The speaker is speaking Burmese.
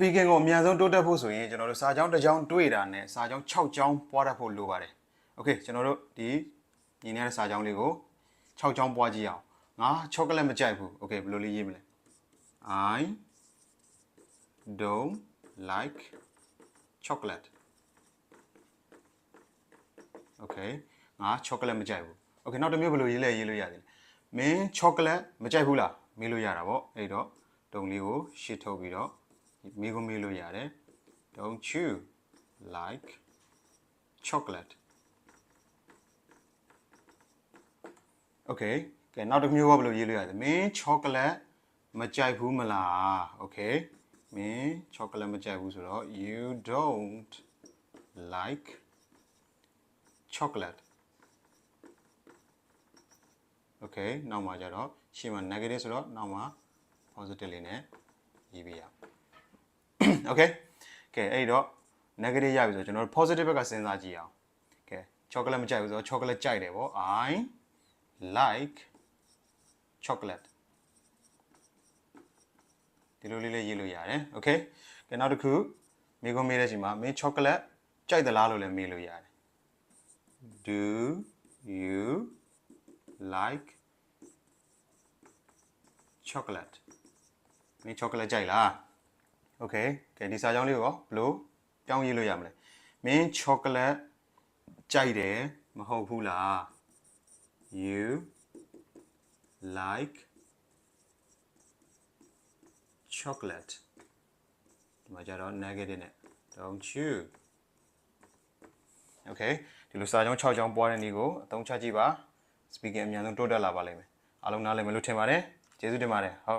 speaking ကိုအများဆုံးတိုးတက်ဖို့ဆိုရင်ကျွန်တော်တို့စာကြောင်းတစ်ကြောင်းတွေ့တာနဲ့စာကြောင်း6ကြောင်းပွားတတ်ဖို့လိုပါတယ် Okay ကျွန်တော်တို့ဒီညီနေတဲ့စာကြောင်းလေးကို6ကြောင်းပွားကြည့်အောင်ငါချောကလက်မကြိုက်ဘူး Okay ဘယ်လိုလေးရေးမလဲ I don't like chocolate Okay ငါချောကလက်မကြိုက်ဘူး Okay နောက်တစ်မျိုးဘယ်လိုရေးလဲရေးလို့ရတယ်မင်းချောကလက်မကြိုက်ဘူးလားမေးလို့ရတာပေါ့အဲ့တော့တုံလေးကိုရှစ်ထုတ်ပြီးတော့မေးခွန်းမေးလို့ရတယ် Don't you like chocolate Okay ကဲနောက်တစ်မျိုးကဘယ်လိုရေးလို့ရလဲမင်းချောကလက်မကြိုက်ဘူးမလား Okay မင်းချောကလက်မကြိုက်ဘူးဆိုတော့ you don't like chocolate Okay နောက်မှာကြတော့ရှေ့မှာ negative ဆိုတော့နောက်မှာ positive လေးနဲ့ရေးပြရအောင် Okay ကဲအဲ့တော့ negative ရပြီဆိုတော့ကျွန်တော်တို့ positive ဘက်ကစဉ်းစားကြည့်အောင်ကဲ chocolate မကြိုက်ဘူးဆိုတော့ chocolate ကြိုက်တယ်ပေါ့ I like chocolate ဒီလိုလေးလေးရေးလို့ရတယ် Okay ကဲနောက်တစ်ခုမိကုန်းမေးတဲ့အချိန်မှာမင်း chocolate ကြိုက်သလားလို့လည်းမေးလို့ရတယ် Do you like chocolate မင်း chocolate ကြိုက်လား Okay ကဲဒီစာကြောင်းလေးကိုဘယ်လိုပြောင်းရေးလို့ရမလဲမင်း chocolate ကြိုက်တယ်မဟုတ်ဘူးလား You like chocolate ဒီမှာကြတော့ negative နဲ့ Don't you Okay ဒီလိုစာကြောင်း6ကြောင်းပွားတဲ့နည်းကိုအသုံးချကြည့်ပါ speaking အများဆုံးတိုးတက်လာပါလိမ့်မယ်အားလုံးနားလည်မယ်လို့ထင်ပါတယ်ကျေးဇူးတင်ပါတယ်ဟုတ်